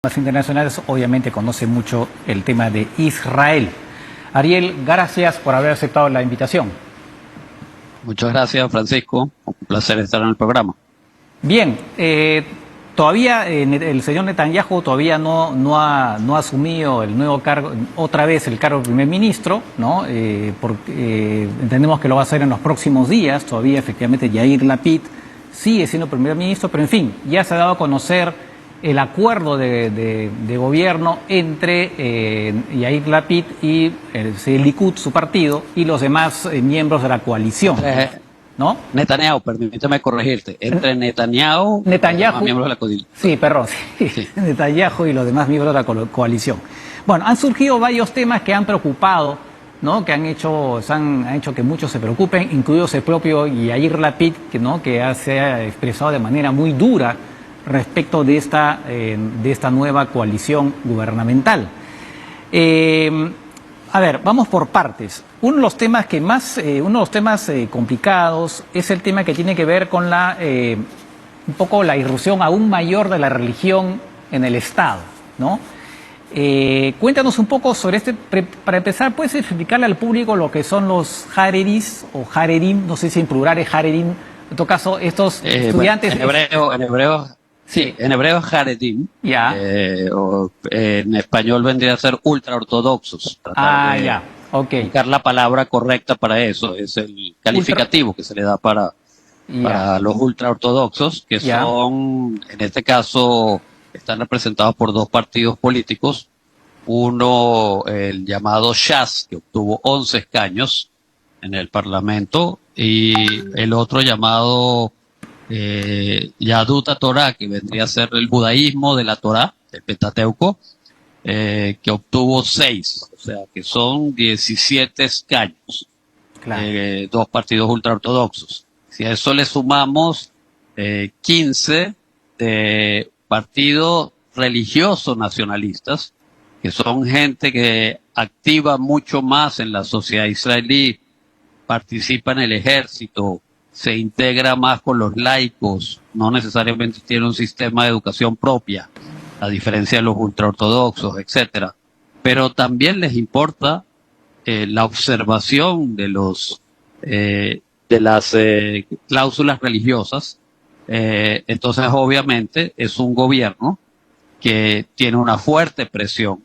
Las internacionales obviamente conoce mucho el tema de Israel. Ariel, gracias por haber aceptado la invitación. Muchas gracias, Francisco. Un placer estar en el programa. Bien, todavía el señor Netanyahu todavía no ha asumido el nuevo cargo, otra vez el cargo de primer ministro, ¿no? Porque entendemos que lo va a hacer en los próximos días. Todavía efectivamente Yair Lapid sigue siendo primer ministro, pero en fin, ya se ha dado a conocer el acuerdo de gobierno entre Yair Lapid y el Likud, su partido, y los demás miembros de la coalición, ¿no? Netanyahu, permíteme corregirte. Entre Netanyahu y los demás miembros de la coalición. Sí, perdón, sí. Netanyahu y los demás miembros de la coalición. Bueno, han surgido varios temas que han preocupado, ¿no? Que han hecho que muchos se preocupen, incluidos el propio Yair Lapid, que se ha expresado de manera muy dura respecto de esta nueva coalición gubernamental. A ver, vamos por partes. Uno de los temas complicados es el tema que tiene que ver con un poco la irrupción aún mayor de la religión en el Estado, ¿no? Cuéntanos un poco sobre para empezar, ¿puedes explicarle al público lo que son los Haredis o Haredim? No sé si en plural es Haredim. En todo caso, estos estudiantes... Bueno, en hebreo... Sí, en hebreo es Haredim, en español vendría a ser ultraortodoxos. Ya, ok. Buscar la palabra correcta para eso, es el calificativo que se le da para los ultraortodoxos, que son, en este caso, están representados por dos partidos políticos. Uno, el llamado Shas, que obtuvo 11 escaños en el Parlamento, y el otro llamado... Yahadut Torah, que vendría a ser el judaísmo de la Torah, el Pentateuco, que obtuvo 6, o sea que son 17 escaños, claro. Dos partidos ultraortodoxos. Si a eso le sumamos 15 de partidos religiosos nacionalistas, que son gente que activa mucho más en la sociedad israelí, participa en el ejército, se integra más con los laicos, no necesariamente tiene un sistema de educación propia, a diferencia de los ultraortodoxos, etcétera. Pero también les importa la observación de las cláusulas religiosas. Entonces, obviamente, es un gobierno que tiene una fuerte presión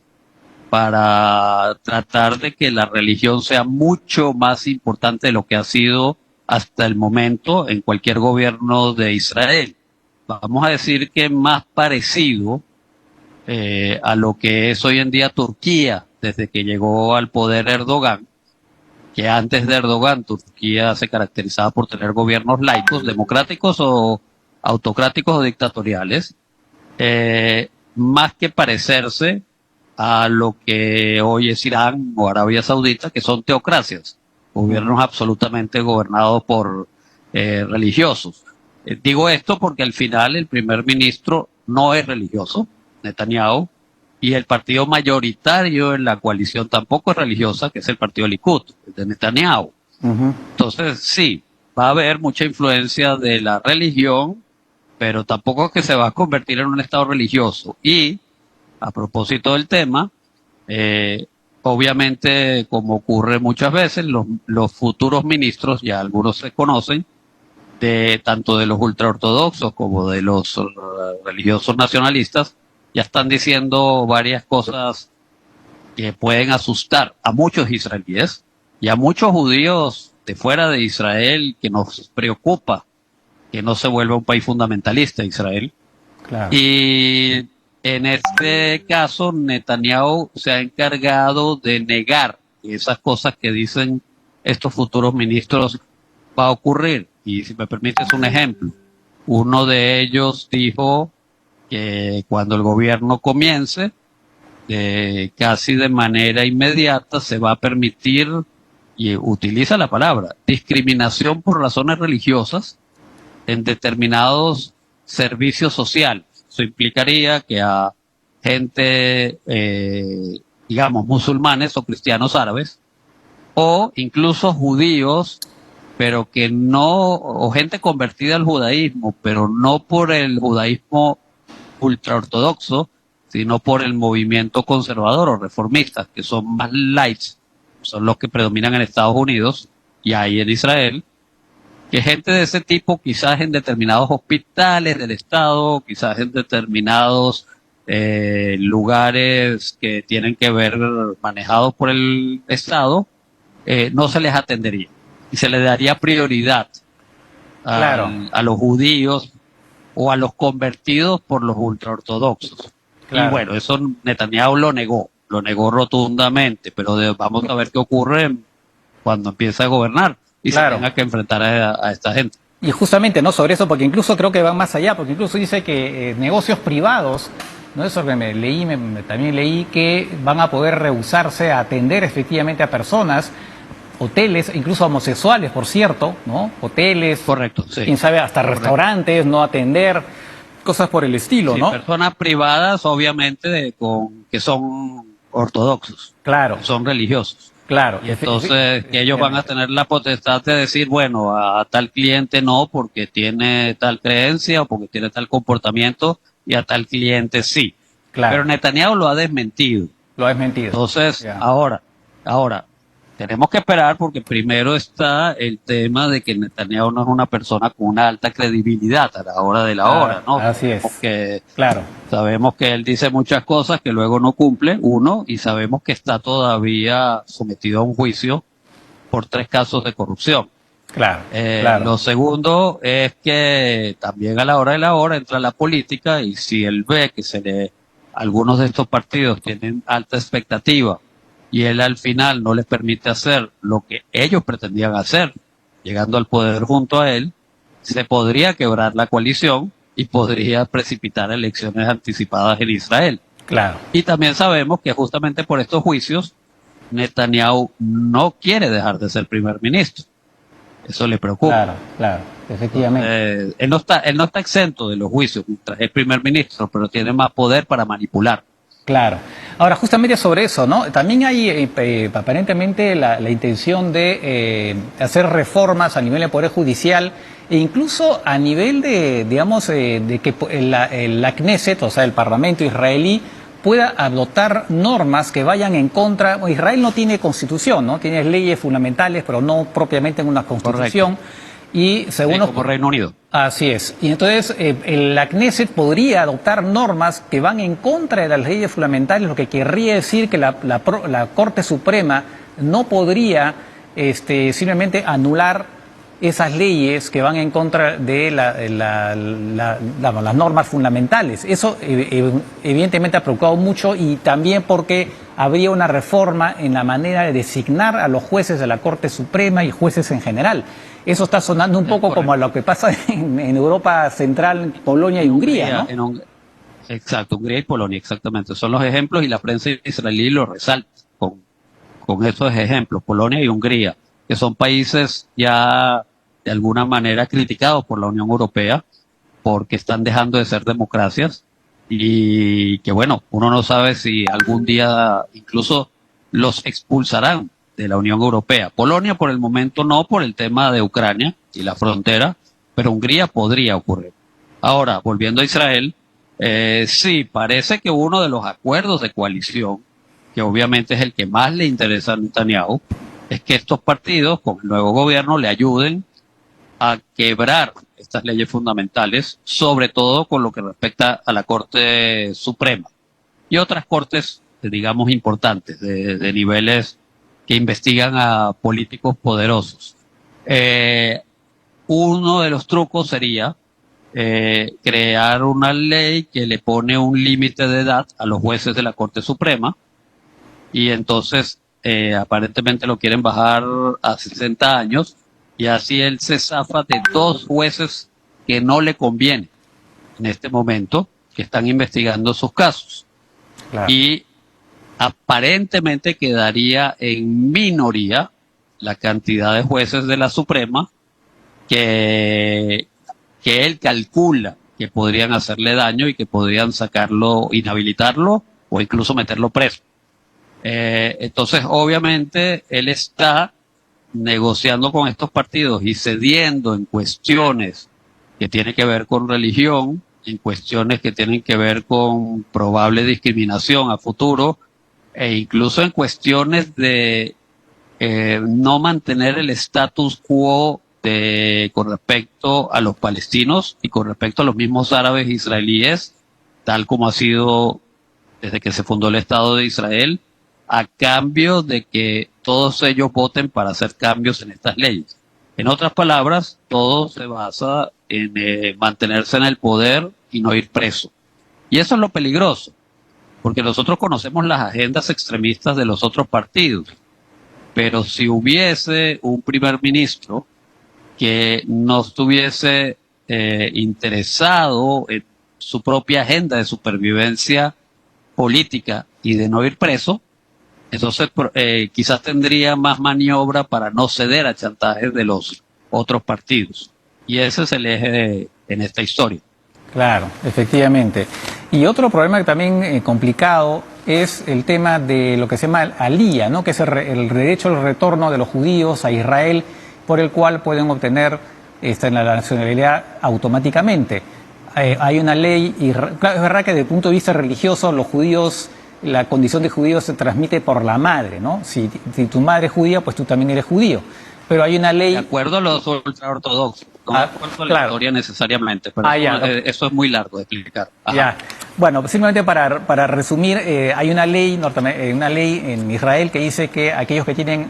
para tratar de que la religión sea mucho más importante de lo que ha sido hasta el momento en cualquier gobierno de Israel. Vamos a decir que más parecido a lo que es hoy en día Turquía, desde que llegó al poder Erdogan, que antes de Erdogan Turquía se caracterizaba por tener gobiernos laicos, democráticos o autocráticos o dictatoriales, más que parecerse a lo que hoy es Irán o Arabia Saudita, que son teocracias. Gobiernos absolutamente gobernados por religiosos. Digo esto porque al final el primer ministro no es religioso, Netanyahu, y el partido mayoritario en la coalición tampoco es religiosa, que es el partido Likud, de Netanyahu. Entonces, sí, va a haber mucha influencia de la religión, pero tampoco es que se va a convertir en un estado religioso. Y, a propósito del tema, obviamente, como ocurre muchas veces, los futuros ministros, ya algunos se conocen, tanto de los ultraortodoxos como de los religiosos nacionalistas, ya están diciendo varias cosas que pueden asustar a muchos israelíes y a muchos judíos de fuera de Israel, que nos preocupa que no se vuelva un país fundamentalista Israel. Claro. Y en este caso, Netanyahu se ha encargado de negar esas cosas que dicen estos futuros ministros va a ocurrir. Y si me permites un ejemplo, uno de ellos dijo que cuando el gobierno comience, casi de manera inmediata se va a permitir, y utiliza la palabra, discriminación por razones religiosas en determinados servicios sociales. Eso implicaría que a gente, digamos, musulmanes o cristianos árabes, o incluso judíos, pero que no, o gente convertida al judaísmo, pero no por el judaísmo ultraortodoxo, sino por el movimiento conservador o reformista, que son más light, son los que predominan en Estados Unidos y ahí en Israel, que gente de ese tipo quizás en determinados hospitales del Estado, quizás en determinados lugares que tienen que ver manejados por el Estado, no se les atendería y se les daría prioridad Claro, a los judíos o a los convertidos por los ultraortodoxos. Y claro. bueno, eso Netanyahu lo negó rotundamente, pero vamos a ver qué ocurre cuando empiece a gobernar y se Claro. tenga que enfrentar a esta gente. Y justamente, ¿no? Sobre eso, porque incluso creo que van más allá, porque incluso dice que negocios privados, ¿no? Eso que me leí, también leí que van a poder rehusarse a atender efectivamente a personas, hoteles, incluso a homosexuales, por cierto, ¿no? Hoteles, Correcto, sí. quién sabe, hasta Correcto. restaurantes, no atender, cosas por el estilo, Sí, ¿no? personas privadas, obviamente, que son ortodoxos, Claro, que son religiosos. claro. Y entonces que ellos van a tener la potestad de decir, bueno, a tal cliente no porque tiene tal creencia o porque tiene tal comportamiento y a tal cliente sí. Claro, Pero Netanyahu lo ha desmentido. lo has mentido. Entonces, Ya. ahora, tenemos que esperar porque primero está el tema de que Netanyahu no es una persona con una alta credibilidad a la hora de la hora, ¿no? Así es. Claro, Sabemos que él dice muchas cosas que luego no cumple, uno, y sabemos que está todavía sometido a un juicio por 3 casos de corrupción. claro, claro. Lo segundo es que también a la hora de la hora entra la política y si él ve que algunos de estos partidos tienen alta expectativa y él al final no les permite hacer lo que ellos pretendían hacer, llegando al poder junto a él, se podría quebrar la coalición y podría precipitar elecciones anticipadas en Israel. Claro. Y también sabemos que justamente por estos juicios, Netanyahu no quiere dejar de ser primer ministro. Eso le preocupa. Claro, claro, efectivamente. Él no está exento de los juicios mientras es primer ministro, pero tiene más poder para manipular. Claro. Ahora, justamente sobre eso, ¿no? También hay aparentemente la intención de hacer reformas a nivel del Poder Judicial e incluso a nivel de, digamos, de que la Knesset, o sea, el Parlamento israelí, pueda adoptar normas que vayan en contra. Bueno, Israel no tiene constitución, ¿no? Tiene leyes fundamentales, pero no propiamente en una constitución. Y según Sí, los, como Reino Unido. así es. Y entonces la Knesset podría adoptar normas que van en contra de las leyes fundamentales, lo que querría decir que la Corte Suprema no podría simplemente anular esas leyes que van en contra de las normas fundamentales. Eso evidentemente ha preocupado mucho y también porque habría una reforma en la manera de designar a los jueces de la Corte Suprema y jueces en general. Eso está sonando un poco como a lo que pasa en Europa Central, Polonia y Hungría, ¿no? Exacto, Hungría y Polonia, exactamente. Son los ejemplos y la prensa israelí lo resalta con esos ejemplos, Polonia y Hungría, que son países ya de alguna manera criticados por la Unión Europea porque están dejando de ser democracias y que bueno, uno no sabe si algún día incluso los expulsarán de la Unión Europea. Polonia por el momento no, por el tema de Ucrania y la frontera, pero Hungría podría ocurrir. Ahora, volviendo a Israel, sí, parece que uno de los acuerdos de coalición, que obviamente es el que más le interesa a Netanyahu, es que estos partidos con el nuevo gobierno le ayuden a quebrar estas leyes fundamentales, sobre todo con lo que respecta a la Corte Suprema y otras cortes, digamos, importantes, de niveles que investigan a políticos poderosos. Uno de los trucos sería crear una ley que le pone un límite de edad a los jueces de la Corte Suprema y entonces aparentemente lo quieren bajar a 60 años y así él se zafa de 2 jueces que no le conviene en este momento, que están investigando sus casos. Claro. Y aparentemente quedaría en minoría la cantidad de jueces de la Suprema que él calcula que podrían hacerle daño y que podrían sacarlo, inhabilitarlo o incluso meterlo preso. Entonces, obviamente, él está negociando con estos partidos y cediendo en cuestiones que tienen que ver con religión, en cuestiones que tienen que ver con probable discriminación a futuro e incluso en cuestiones de no mantener el status quo con respecto a los palestinos y con respecto a los mismos árabes israelíes, tal como ha sido desde que se fundó el Estado de Israel, a cambio de que todos ellos voten para hacer cambios en estas leyes. En otras palabras, todo se basa en mantenerse en el poder y no ir preso. Y eso es lo peligroso, porque nosotros conocemos las agendas extremistas de los otros partidos, pero si hubiese un primer ministro que no estuviese interesado en su propia agenda de supervivencia política y de no ir preso, entonces quizás tendría más maniobra para no ceder a chantajes de los otros partidos. Y ese es el eje en esta historia. Claro, efectivamente. Y otro problema que también complicado es el tema de lo que se llama alía, ¿no? Que es el derecho al retorno de los judíos a Israel, por el cual pueden obtener la nacionalidad automáticamente. Hay una ley, y claro, es verdad que desde el punto de vista religioso los judíos, la condición de judío se transmite por la madre, ¿no? Si tu madre es judía, pues tú también eres judío. Pero hay una ley... De acuerdo a los ultraortodoxos, no de acuerdo a la historia necesariamente, pero eso es muy largo de explicar. Ajá. Ya. Bueno, simplemente para resumir, hay una ley en Israel que dice que aquellos que tienen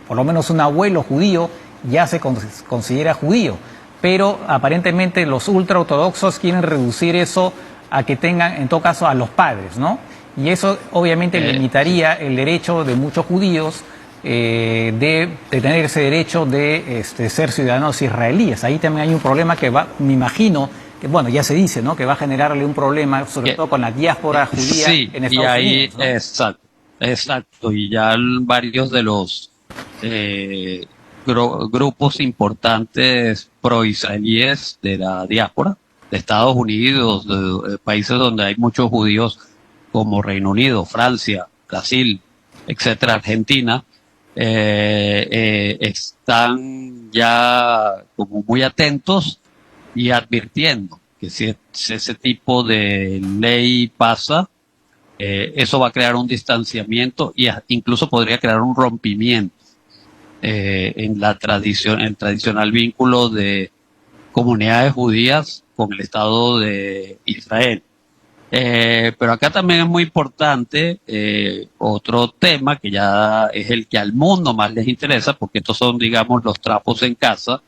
por lo menos un abuelo judío ya se considera judío, pero aparentemente los ultraortodoxos quieren reducir eso a que tengan, en todo caso, a los padres, ¿no? Y eso obviamente limitaría el derecho de muchos judíos de tener ese derecho de ser ciudadanos israelíes. Ahí también hay un problema que me imagino, que bueno, ya se dice, ¿no? Que va a generarle un problema, sobre todo con la diáspora judía en Estados Unidos, ¿no? Exacto, y ya varios de los grupos importantes pro-israelíes de la diáspora, de Estados Unidos, de países donde hay muchos judíos, como Reino Unido, Francia, Brasil, etcétera, Argentina, están ya como muy atentos y advirtiendo que si ese tipo de ley pasa, eso va a crear un distanciamiento y incluso podría crear un rompimiento en el tradicional vínculo de comunidades judías con el Estado de Israel. Pero acá también es muy importante otro tema que ya es el que al mundo más les interesa, porque estos son, digamos, los trapos en casa,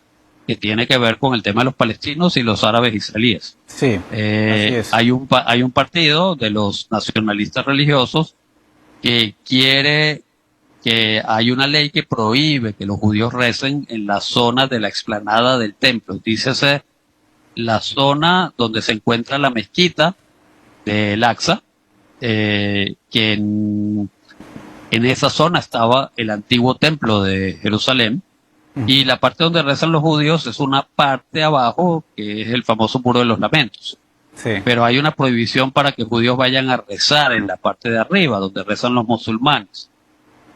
que tiene que ver con el tema de los palestinos y los árabes israelíes. Sí, así es. Hay un partido de los nacionalistas religiosos que quiere que hay una ley que prohíbe que los judíos recen en la zona de la explanada del templo. Dícese la zona donde se encuentra la mezquita de Al-Aqsa, que en esa zona estaba el antiguo templo de Jerusalén, y la parte donde rezan los judíos es una parte abajo, que es el famoso Muro de los Lamentos. Sí. Pero hay una prohibición para que judíos vayan a rezar en la parte de arriba, donde rezan los musulmanes.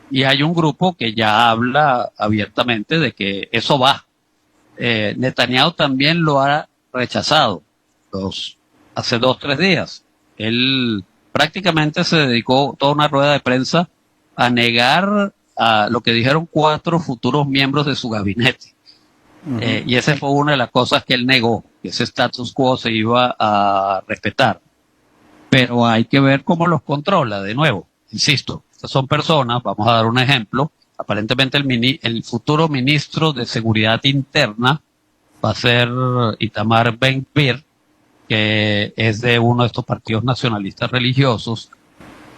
Y hay un grupo que ya habla abiertamente de que eso va. Netanyahu también lo ha rechazado hace 2 o 3 días. Él prácticamente se dedicó toda una rueda de prensa a negar a lo que dijeron 4 futuros miembros de su gabinete. Y esa fue una de las cosas que él negó, que ese status quo se iba a respetar. Pero hay que ver cómo los controla, de nuevo. Insisto, estas son personas, vamos a dar un ejemplo, aparentemente el futuro ministro de Seguridad Interna va a ser Itamar Ben-Gvir, que es de uno de estos partidos nacionalistas religiosos,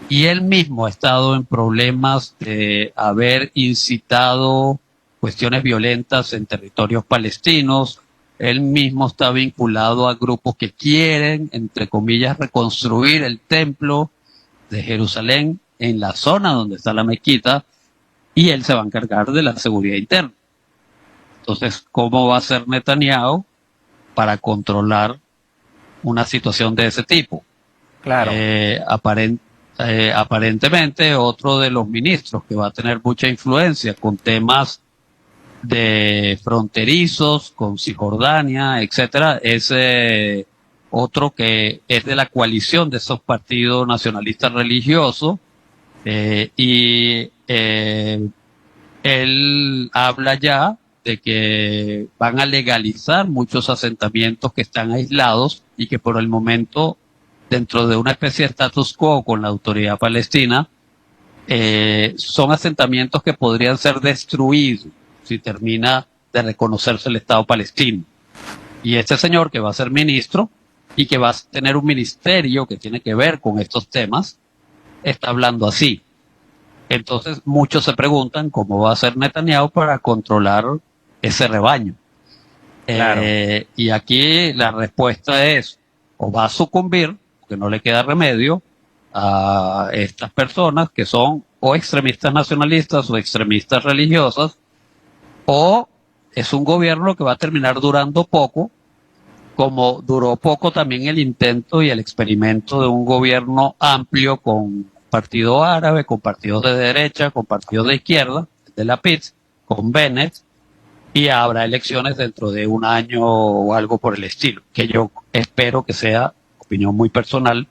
y él mismo ha estado en problemas de haber incitado cuestiones violentas en territorios palestinos. Él mismo está vinculado a grupos que quieren, entre comillas, reconstruir el templo de Jerusalén en la zona donde está la mezquita, y él se va a encargar de la seguridad interna. Entonces, ¿cómo va a ser Netanyahu para controlar una situación de ese tipo? Claro. Aparentemente, otro de los ministros que va a tener mucha influencia con temas de fronterizos, con Cisjordania, etcétera, es otro que es de la coalición de esos partidos nacionalistas religiosos, y él habla ya de que van a legalizar muchos asentamientos que están aislados y que por el momento, dentro de una especie de status quo con la autoridad palestina, son asentamientos que podrían ser destruidos si termina de reconocerse el Estado palestino. Y este señor, que va a ser ministro y que va a tener un ministerio que tiene que ver con estos temas, está hablando así. Entonces muchos se preguntan cómo va a hacer Netanyahu para controlar ese rebaño. Claro. Y aquí la respuesta es, o va a sucumbir, porque no le queda remedio, a estas personas que son o extremistas nacionalistas o extremistas religiosas, o es un gobierno que va a terminar durando poco, como duró poco también el intento y el experimento de un gobierno amplio con partido árabe, con partidos de derecha, con partidos de izquierda, de la PITS, con Bennett, y habrá elecciones dentro de un año o algo por el estilo, que yo espero que sea, opinión muy personal,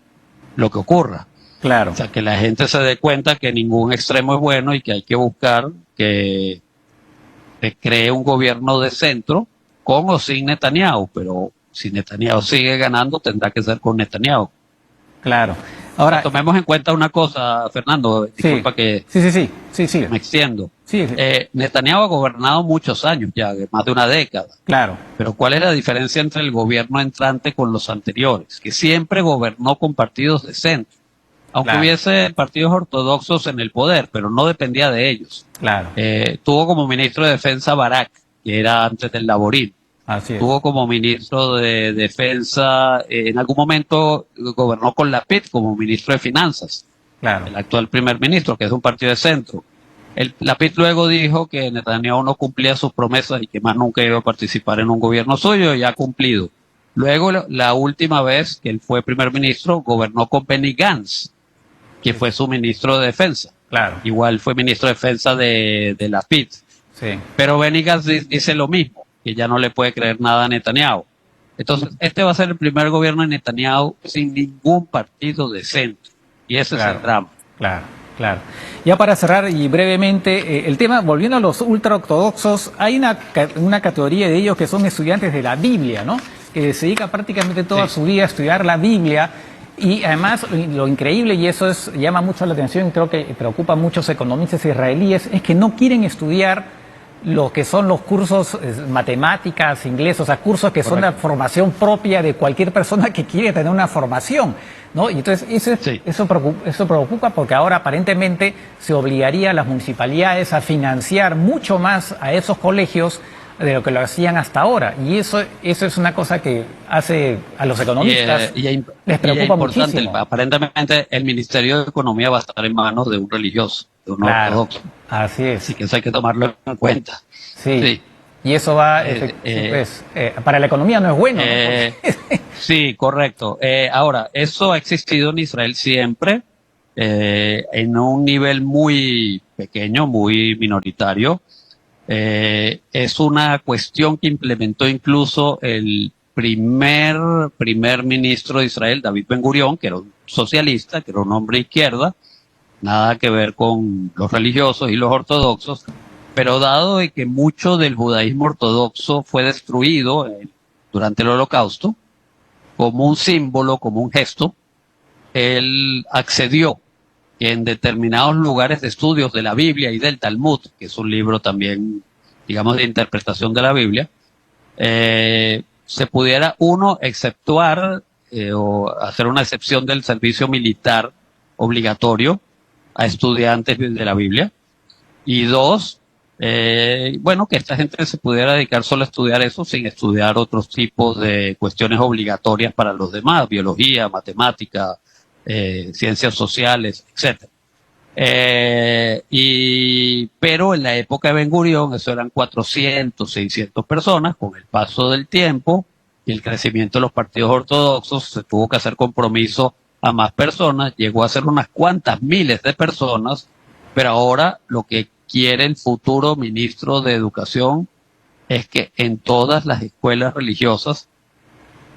lo que ocurra. Claro. O sea, que la gente se dé cuenta que ningún extremo es bueno y que hay que buscar que se cree un gobierno de centro con o sin Netanyahu, pero si Netanyahu sigue ganando tendrá que ser con Netanyahu. Claro. Ahora, Tomemos en cuenta una cosa, Fernando, disculpa que sí, me extiendo. sí, Netanyahu ha gobernado muchos años ya, más de una década. claro, Pero ¿cuál es la diferencia entre el gobierno entrante con los anteriores? Que siempre gobernó con partidos de centro, aunque Claro. hubiese partidos ortodoxos en el poder, pero no dependía de ellos. claro, Tuvo como ministro de Defensa Barak, que era antes del Laborín. así es. Tuvo como ministro de Defensa, en algún momento gobernó con Lapid como ministro de Finanzas, Claro, el actual primer ministro, que es un partido de centro. Lapid luego dijo que Netanyahu no cumplía sus promesas y que más nunca iba a participar en un gobierno suyo, y ha cumplido. Luego, la última vez que él fue primer ministro, gobernó con Benny Gantz, que fue su ministro de Defensa. claro, Igual fue ministro de Defensa de Lapid. sí, Pero Benny Gantz dice lo mismo, que ya no le puede creer nada a Netanyahu. Entonces, este va a ser el primer gobierno de Netanyahu sin ningún partido de centro. Y ese es el drama. claro, claro. Ya para cerrar y brevemente, el tema, volviendo a los ultraortodoxos, hay una categoría de ellos que son estudiantes de la Biblia, ¿no? Que se dedica prácticamente toda su vida a estudiar la Biblia. Y además, lo increíble, y eso llama mucho la atención, creo que preocupa a muchos economistas israelíes, es que no quieren estudiar lo que son los cursos matemáticas, inglés, o sea, cursos que son la formación propia de cualquier persona que quiere tener una formación, ¿no? Y entonces eso preocupa porque ahora aparentemente se obligaría a las municipalidades a financiar mucho más a esos colegios de lo que lo hacían hasta ahora. Y eso es una cosa que hace a los economistas les preocupa muchísimo. Aparentemente el Ministerio de Economía va a estar en manos de un religioso, de un ortodoxo. Así es. Así que eso hay que tomarlo en cuenta. Sí. Y eso va, para la economía no es bueno, ¿no? Sí, correcto. Ahora, eso ha existido en Israel siempre, en un nivel muy pequeño, muy minoritario. Es una cuestión que implementó incluso el primer ministro de Israel, David Ben-Gurión, que era un socialista, que era un hombre de izquierda, nada que ver con los religiosos y los ortodoxos, pero dado de que mucho del judaísmo ortodoxo fue destruido durante el Holocausto, como un símbolo, como un gesto, él accedió que en determinados lugares de estudios de la Biblia y del Talmud, que es un libro también, digamos, de interpretación de la Biblia, se pudiera, uno, exceptuar o hacer una excepción del servicio militar obligatorio a estudiantes de la Biblia, y dos, bueno, que esta gente se pudiera dedicar solo a estudiar eso sin estudiar otros tipos de cuestiones obligatorias para los demás, biología, matemática, ciencias sociales, etcétera. Pero en la época de Ben-Gurión eso eran 400, 600 personas. Con el paso del tiempo y el crecimiento de los partidos ortodoxos se tuvo que hacer compromiso a más personas, llegó a ser unas cuantas miles de personas, pero ahora lo que quiere el futuro ministro de Educación es que en todas las escuelas religiosas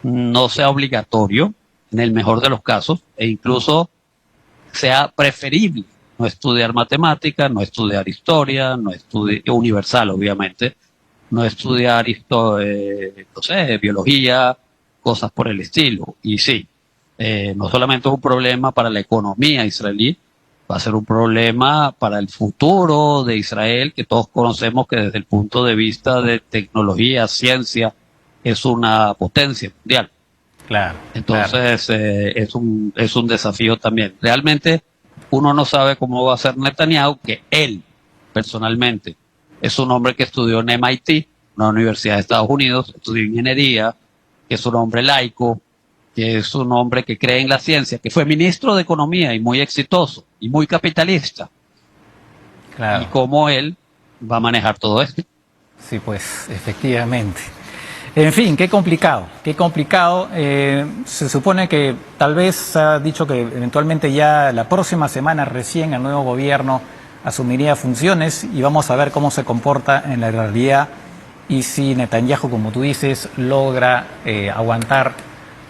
no sea obligatorio en el mejor de los casos, e incluso sea preferible no estudiar matemática, no estudiar historia, no estudiar universal, obviamente, no estudiar no sé, biología, cosas por el estilo. Y sí, no solamente es un problema para la economía israelí, va a ser un problema para el futuro de Israel, que todos conocemos que desde el punto de vista de tecnología, ciencia, es una potencia mundial. Claro, claro. Entonces, es un desafío también. Realmente, uno no sabe cómo va a ser Netanyahu, que él, personalmente, es un hombre que estudió en MIT, una universidad de Estados Unidos, estudió ingeniería, que es un hombre laico, que es un hombre que cree en la ciencia, que fue ministro de Economía y muy exitoso y muy capitalista. Claro. Y cómo él va a manejar todo esto. Sí, pues, efectivamente. En fin, qué complicado, qué complicado. Se supone que tal vez se ha dicho que eventualmente ya la próxima semana recién el nuevo gobierno asumiría funciones y vamos a ver cómo se comporta en la realidad y si Netanyahu, como tú dices, logra aguantar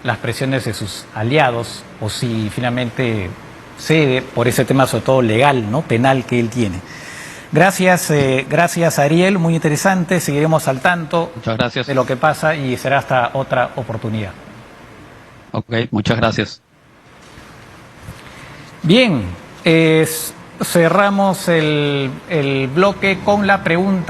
las presiones de sus aliados o si finalmente cede por ese tema, sobre todo legal, ¿no? Penal que él tiene. Gracias, gracias Ariel, muy interesante, seguiremos al tanto Muchas gracias. de lo que pasa y será hasta otra oportunidad. Ok, muchas gracias. Bien, cerramos el bloque con la pregunta.